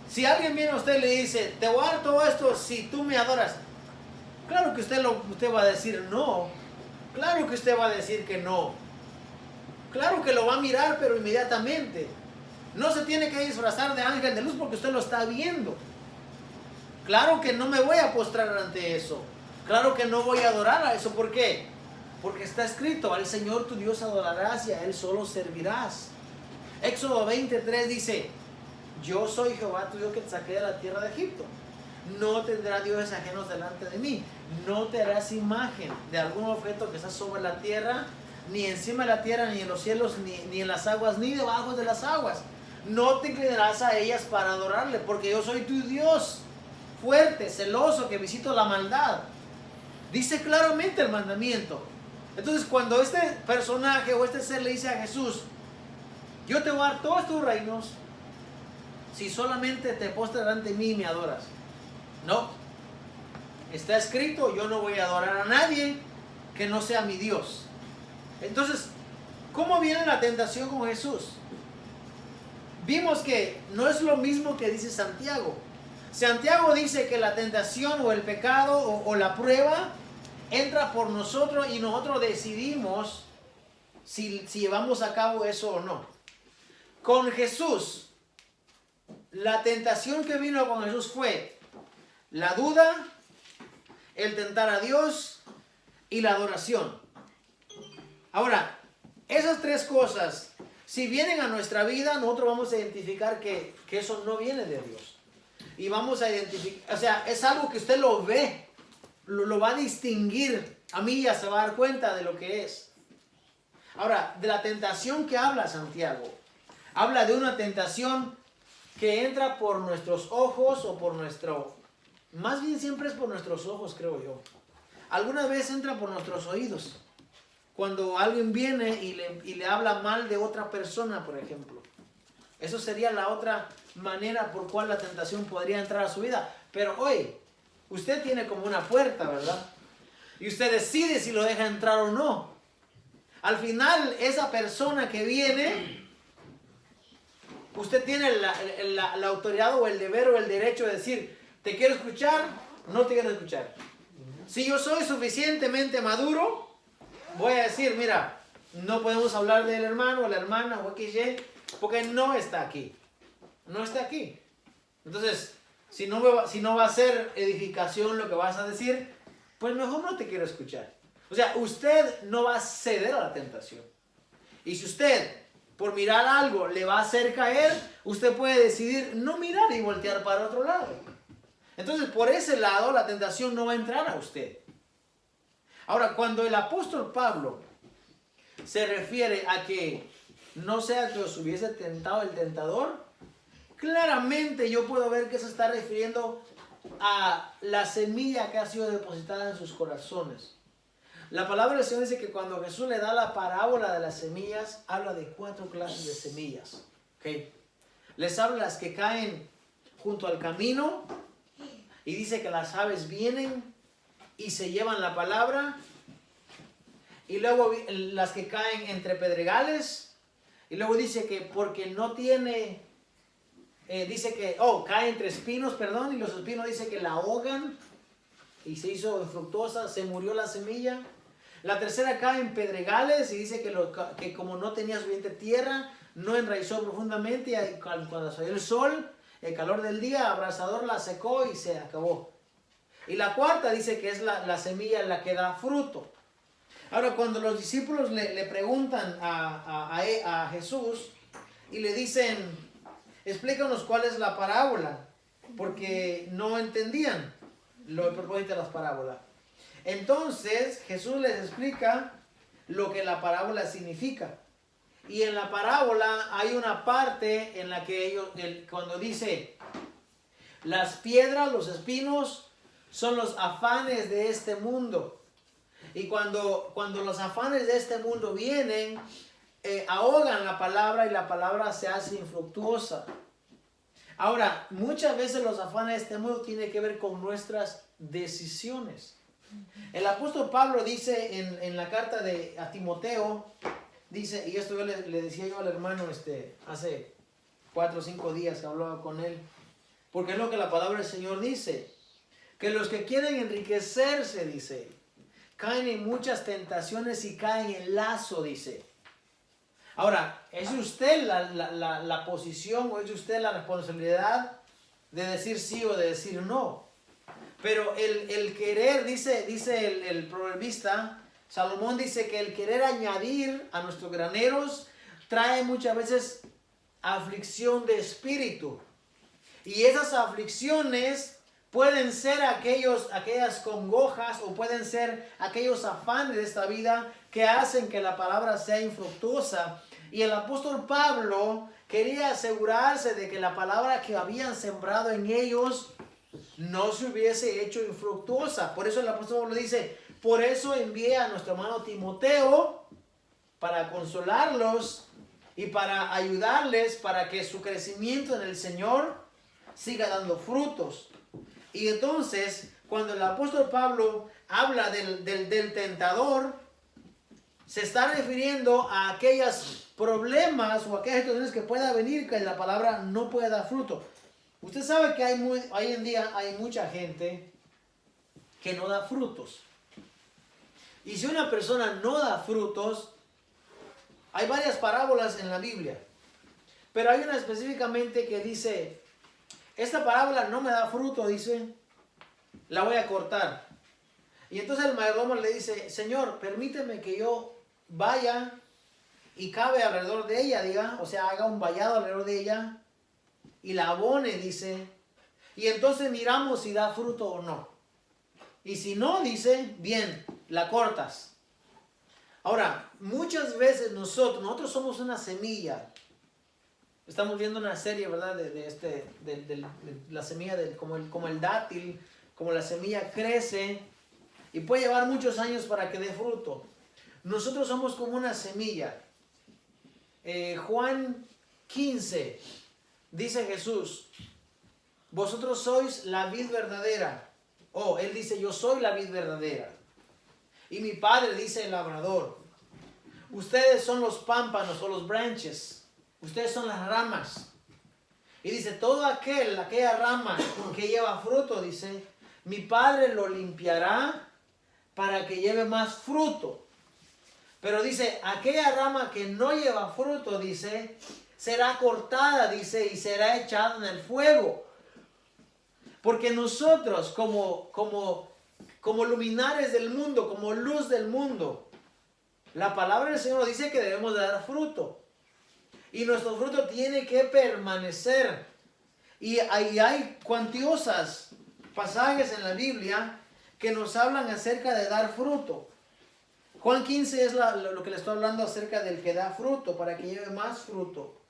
Si alguien viene a usted y le dice, te voy a dar todo esto si tú me adoras. Claro que usted va a decir no. Claro que usted va a decir que no. Claro que lo va a mirar, pero inmediatamente. No se tiene que disfrazar de ángel de luz porque usted lo está viendo. Claro que no me voy a postrar ante eso. Claro que no voy a adorar a eso. ¿Por qué? Porque está escrito, al Señor tu Dios adorarás y a Él solo servirás. Éxodo 23 dice, yo soy Jehová tu Dios que te saqué de la tierra de Egipto. No tendrás dioses ajenos delante de mí. No te harás imagen de algún objeto que está sobre la tierra, ni encima de la tierra, ni en los cielos, ni en las aguas, ni debajo de las aguas. No te inclinarás a ellas para adorarle, porque yo soy tu Dios, fuerte, celoso, que visito la maldad. Dice claramente el mandamiento. Entonces cuando este personaje o este ser le dice a Jesús, yo te voy a dar todos tus reinos si solamente te postras ante mí y me adoras. No, está escrito, yo no voy a adorar a nadie que no sea mi Dios. Entonces, ¿cómo viene la tentación con Jesús? Vimos que no es lo mismo que dice Santiago. Santiago dice que la tentación o el pecado o la prueba entra por nosotros y nosotros decidimos si llevamos a cabo eso o no. Con Jesús, la tentación que vino con Jesús fue la duda, el tentar a Dios y la adoración. Ahora, esas tres cosas Si vienen a nuestra vida, nosotros vamos a identificar que eso no viene de Dios. Y vamos a identificar, o sea, es algo que usted lo ve, lo va a distinguir. A mí ya se va a dar cuenta de lo que es. Ahora, de la tentación que habla Santiago, habla de una tentación que entra por nuestros ojos o por nuestro... Más bien siempre es por nuestros ojos, creo yo. Algunas veces entra por nuestros oídos. Cuando alguien viene y le habla mal de otra persona, por ejemplo. Eso sería la otra manera por cual la tentación podría entrar a su vida. Pero hoy, usted tiene como una puerta, ¿verdad? Y usted decide si lo deja entrar o no. Al final, esa persona que viene, usted tiene la autoridad o el deber o el derecho de decir, ¿te quiero escuchar? No te quiero escuchar. Si yo soy suficientemente maduro, voy a decir, mira, no podemos hablar del hermano o la hermana o XY, porque no está aquí. No está aquí. Entonces, si no va a ser edificación lo que vas a decir, pues mejor no te quiero escuchar. O sea, usted no va a ceder a la tentación. Y si usted, por mirar algo, le va a hacer caer, usted puede decidir no mirar y voltear para otro lado. Entonces, por ese lado, la tentación no va a entrar a usted. Ahora, cuando el apóstol Pablo se refiere a que no sea que os hubiese tentado el tentador, claramente yo puedo ver que se está refiriendo a la semilla que ha sido depositada en sus corazones. La palabra del Señor dice que cuando Jesús le da la parábola de las semillas, habla de 4 clases de semillas. ¿Okay? Les habla las que caen junto al camino y dice que las aves vienen y se llevan la palabra. Y luego las que caen entre pedregales. Y luego dice que porque no tiene, dice que, cae entre espinos, perdón, y los espinos dice que la ahogan y se hizo infructuosa, se murió la semilla. La tercera cae en pedregales y dice que como no tenía suficiente tierra, no enraizó profundamente y cuando salió el sol, el calor del día abrasador la secó y se acabó. Y la cuarta dice que es la semilla la que da fruto. Ahora, cuando los discípulos le preguntan a Jesús y le dicen, explícanos cuál es la parábola, porque no entendían el propósito de las parábolas. Entonces, Jesús les explica lo que la parábola significa. Y en la parábola hay una parte en la que cuando dice, las piedras, los espinos, son los afanes de este mundo. Y cuando los afanes de este mundo vienen, ahogan la palabra y la palabra se hace infructuosa. Ahora, muchas veces los afanes de este mundo tienen que ver con nuestras decisiones. El apóstol Pablo dice en la carta a Timoteo, dice, y esto yo le decía yo al hermano hace 4 o 5 días que hablaba con él, porque es lo que la palabra del Señor dice, que los que quieren enriquecerse, dice, caen en muchas tentaciones y caen en lazo, dice. Ahora, ¿es usted la posición o es usted la responsabilidad de decir sí o de decir no? Pero el querer, dice el proverbista, Salomón dice que el querer añadir a nuestros graneros trae muchas veces aflicción de espíritu. Y esas aflicciones pueden ser aquellas congojas o pueden ser aquellos afanes de esta vida que hacen que la palabra sea infructuosa. Y el apóstol Pablo quería asegurarse de que la palabra que habían sembrado en ellos no se hubiese hecho infructuosa. Por eso el apóstol Pablo dice, por eso envié a nuestro hermano Timoteo para consolarlos y para ayudarles para que su crecimiento en el Señor siga dando frutos. Y entonces, cuando el apóstol Pablo habla del tentador, se está refiriendo a aquellos problemas o aquellas situaciones que pueda venir que la palabra no puede dar fruto. Usted sabe que hoy en día hay mucha gente que no da frutos. Y si una persona no da frutos, hay varias parábolas en la Biblia. Pero hay una específicamente que dice, esta parábola no me da fruto, dice, la voy a cortar. Y entonces el mayordomo le dice, Señor, permíteme que yo vaya y cabe alrededor de ella, diga, o sea, haga un vallado alrededor de ella y la abone, dice, y entonces miramos si da fruto o no. Y si no, dice, bien, la cortas. Ahora, muchas veces nosotros somos una semilla. Estamos viendo una serie, ¿verdad? De la semilla, como el dátil, como la semilla crece y puede llevar muchos años para que dé fruto. Nosotros somos como una semilla. Juan 15, dice Jesús, vosotros sois la vid verdadera. Él dice, yo soy la vid verdadera. Y mi Padre dice el labrador. Ustedes son los pámpanos o los branches. Ustedes son las ramas. Y dice, todo aquella rama que lleva fruto, dice, mi Padre lo limpiará para que lleve más fruto. Pero dice, aquella rama que no lleva fruto, dice, será cortada, dice, y será echada en el fuego. Porque nosotros como luminares del mundo, como luz del mundo, la palabra del Señor dice que debemos de dar fruto. Y nuestro fruto tiene que permanecer. Y hay cuantiosas pasajes en la Biblia que nos hablan acerca de dar fruto. Juan 15 es lo que le estoy hablando acerca del que da fruto, para que lleve más fruto.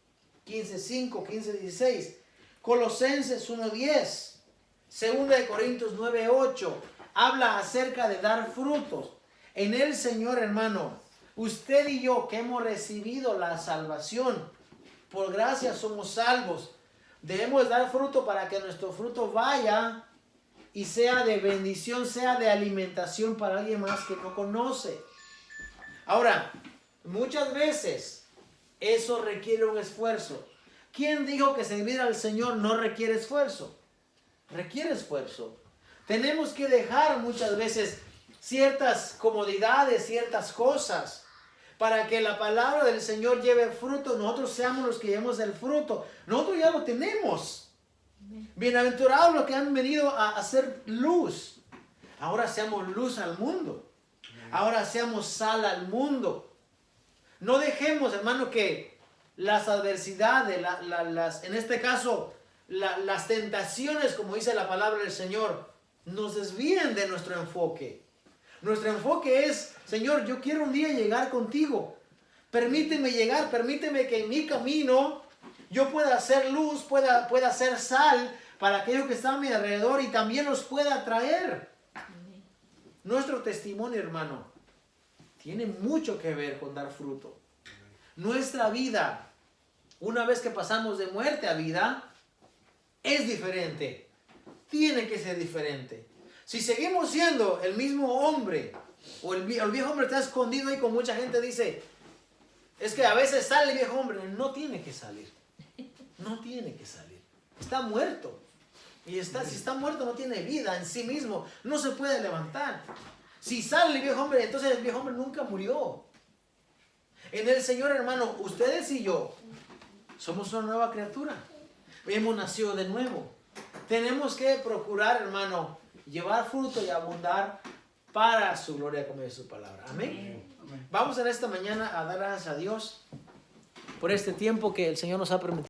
15:5, 15:16. Colosenses 1:10. 2 de Corintios 9:8 habla acerca de dar frutos. En el Señor, hermano, usted y yo que hemos recibido la salvación, por gracia somos salvos, debemos dar fruto para que nuestro fruto vaya y sea de bendición, sea de alimentación para alguien más que no conoce. Ahora, muchas veces eso requiere un esfuerzo. ¿Quién dijo que servir al Señor no requiere esfuerzo? Requiere esfuerzo. Tenemos que dejar muchas veces ciertas comodidades, ciertas cosas, para que la palabra del Señor lleve fruto. Nosotros seamos los que llevemos el fruto. Nosotros ya lo tenemos. Bienaventurados los que han venido a hacer luz. Ahora seamos luz al mundo. Ahora seamos sal al mundo. No dejemos, hermano, que las adversidades, en este caso, las tentaciones, como dice la palabra del Señor, nos desvíen de nuestro enfoque. Nuestro enfoque es, Señor, yo quiero un día llegar contigo. Permíteme llegar, permíteme que en mi camino yo pueda hacer luz, pueda hacer sal para aquello que está a mi alrededor y también los pueda traer. Nuestro testimonio, hermano, tiene mucho que ver con dar fruto. Nuestra vida, una vez que pasamos de muerte a vida, es diferente. Tiene que ser diferente. Si seguimos siendo el mismo hombre, o el viejo hombre está escondido ahí, con mucha gente dice, es que a veces sale el viejo hombre. No tiene que salir. No tiene que salir. Está muerto. Si está muerto no tiene vida en sí mismo. No se puede levantar. Si sale el viejo hombre, entonces el viejo hombre nunca murió. En el Señor, hermano, ustedes y yo somos una nueva criatura. Hemos nacido de nuevo. Tenemos que procurar, hermano, llevar fruto y abundar para su gloria, como dice su palabra. Amén. Vamos en esta mañana a dar gracias a Dios por este tiempo que el Señor nos ha permitido.